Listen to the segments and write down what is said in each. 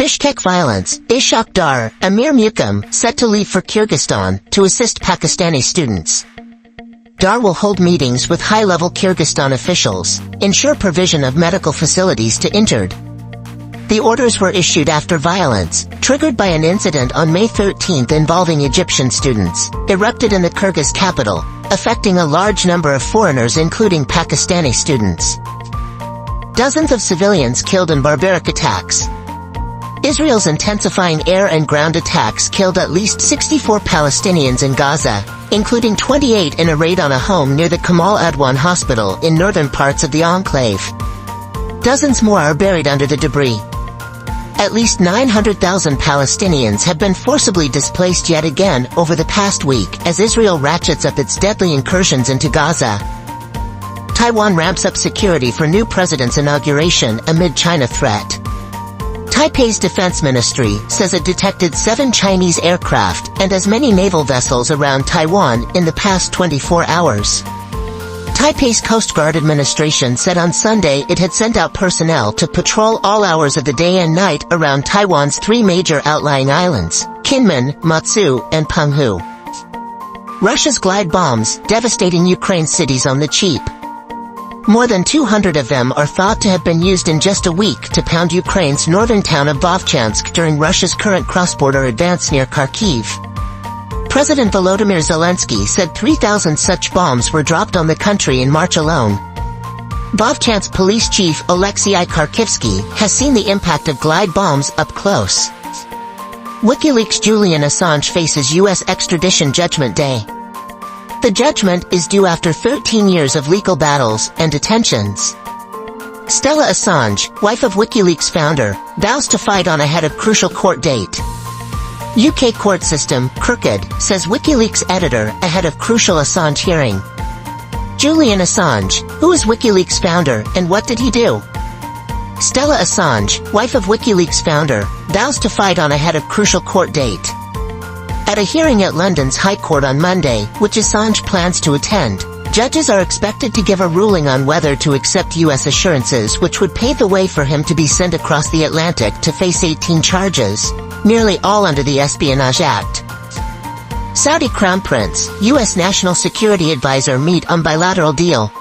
Bishkek violence, Ishaq Dar, Amir Mukim, set to leave for Kyrgyzstan to assist Pakistani students. Dar will hold meetings with high-level Kyrgyzstan officials, ensure provision of medical facilities to injured. The orders were issued after violence, triggered by an incident on May 13 involving Egyptian students, erupted in the Kyrgyz capital, affecting a large number of foreigners including Pakistani students. Dozens of civilians killed in barbaric attacks. Israel's intensifying air and ground attacks killed at least 64 Palestinians in Gaza, including 28 in a raid on a home near the Kamal Adwan hospital in northern parts of the enclave. Dozens more are buried under the debris. At least 900,000 Palestinians have been forcibly displaced yet again over the past week as Israel ratchets up its deadly incursions into Gaza. Taiwan ramps up security for new president's inauguration amid China threat. Taipei's defense ministry says it detected 7 Chinese aircraft and as many naval vessels around Taiwan in the past 24 hours. Taipei's Coast Guard administration said on Sunday it had sent out personnel to patrol all hours of the day and night around Taiwan's 3 major outlying islands, Kinmen, Matsu, and Penghu. Russia's glide bombs devastating Ukraine's cities on the cheap. More than 200 of them are thought to have been used in just a week to pound Ukraine's northern town of Vovchansk during Russia's current cross-border advance near Kharkiv. President Volodymyr Zelensky said 3,000 such bombs were dropped on the country in March alone. Vovchansk police chief Alexei Kharkivsky has seen the impact of glide bombs up close. WikiLeaks' Julian Assange faces U.S. extradition judgment day. The judgment is due after 13 years of legal battles and detentions. Stella Assange, wife of WikiLeaks founder, vows to fight on ahead of crucial court date. UK court system, crooked, says WikiLeaks editor ahead of crucial Assange hearing. Julian Assange, who is WikiLeaks founder and what did he do? Stella Assange, wife of WikiLeaks founder, vows to fight on ahead of crucial court date. At a hearing at London's High Court on Monday, which Assange plans to attend, judges are expected to give a ruling on whether to accept U.S. assurances which would pave the way for him to be sent across the Atlantic to face 18 charges, nearly all under the Espionage Act. Saudi Crown Prince, U.S. National Security Advisor meet on bilateral deal.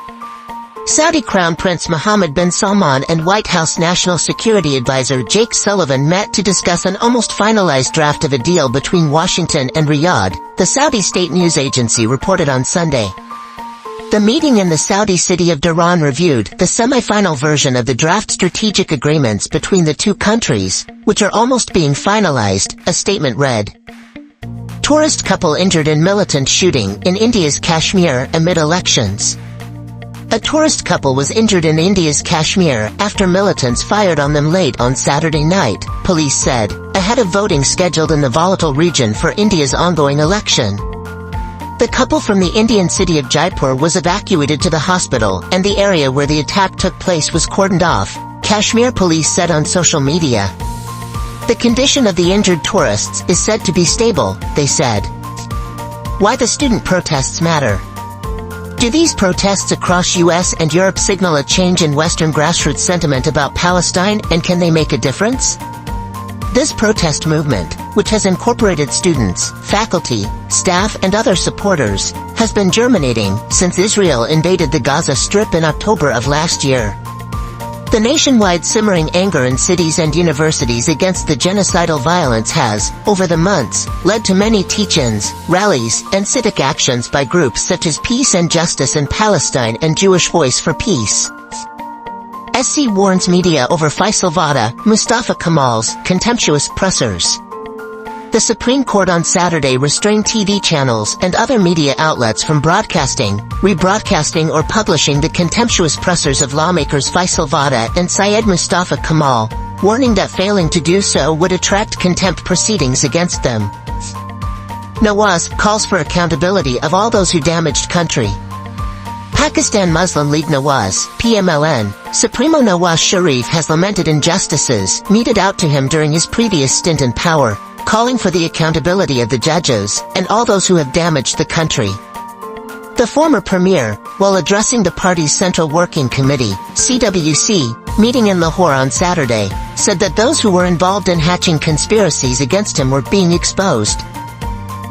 Saudi Crown Prince Mohammed bin Salman and White House National Security Advisor Jake Sullivan met to discuss an almost finalized draft of a deal between Washington and Riyadh, the Saudi state news agency reported on Sunday. The meeting in the Saudi city of Dhahran reviewed the semi-final version of the draft strategic agreements between the two countries, which are almost being finalized, a statement read. Tourist couple injured in militant shooting in India's Kashmir amid elections. A tourist couple was injured in India's Kashmir after militants fired on them late on Saturday night, police said, ahead of voting scheduled in the volatile region for India's ongoing election. The couple from the Indian city of Jaipur was evacuated to the hospital and the area where the attack took place was cordoned off, Kashmir police said on social media. The condition of the injured tourists is said to be stable, they said. Why the student protests matter. Do these protests across US and Europe signal a change in Western grassroots sentiment about Palestine, and can they make a difference? This protest movement, which has incorporated students, faculty, staff and other supporters, has been germinating since Israel invaded the Gaza Strip in October of last year. The nationwide simmering anger in cities and universities against the genocidal violence has, over the months, led to many teach-ins, rallies, and civic actions by groups such as Peace and Justice in Palestine and Jewish Voice for Peace. SC warns media over Faisal Vada, Mustafa Kamal's contemptuous pressers. The Supreme Court on Saturday restrained TV channels and other media outlets from broadcasting, rebroadcasting or publishing the contemptuous pressers of lawmakers Faisal Vada and Syed Mustafa Kamal, warning that failing to do so would attract contempt proceedings against them. Nawaz calls for accountability of all those who damaged country. Pakistan Muslim League Nawaz, PMLN, Supremo Nawaz Sharif has lamented injustices meted out to him during his previous stint in power, calling for the accountability of the judges and all those who have damaged the country. The former premier, while addressing the party's Central Working Committee, CWC, meeting in Lahore on Saturday, said that those who were involved in hatching conspiracies against him were being exposed.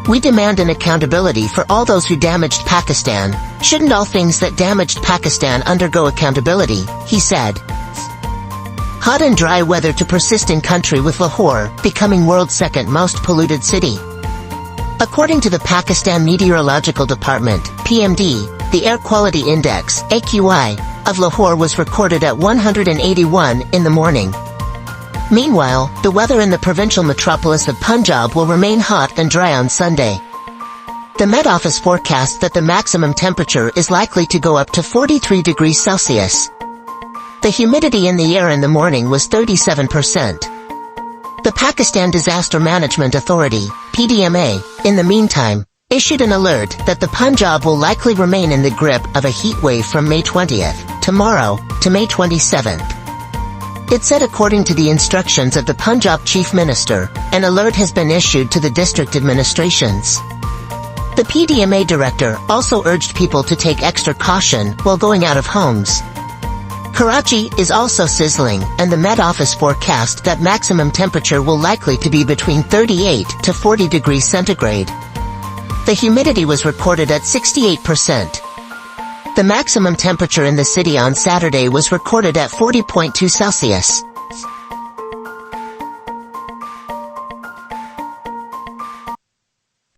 "We demand an accountability for all those who damaged Pakistan. Shouldn't all things that damaged Pakistan undergo accountability?" he said. Hot and dry weather to persist in country with Lahore becoming world's second most polluted city. According to the Pakistan Meteorological Department, PMD, the Air Quality Index, AQI, of Lahore was recorded at 181 in the morning. Meanwhile, the weather in the provincial metropolis of Punjab will remain hot and dry on Sunday. The Met Office forecasts that the maximum temperature is likely to go up to 43 degrees Celsius. The humidity in the air in the morning was 37%. The Pakistan Disaster Management Authority, PDMA, in the meantime, issued an alert that the Punjab will likely remain in the grip of a heat wave from May 20th, tomorrow, to May 27th. It said according to the instructions of the Punjab Chief Minister, an alert has been issued to the district administrations. The PDMA director also urged people to take extra caution while going out of homes. Karachi is also sizzling, and the Met Office forecast that maximum temperature will likely to be between 38 to 40 degrees centigrade. The humidity was recorded at 68%. The maximum temperature in the city on Saturday was recorded at 40.2 Celsius.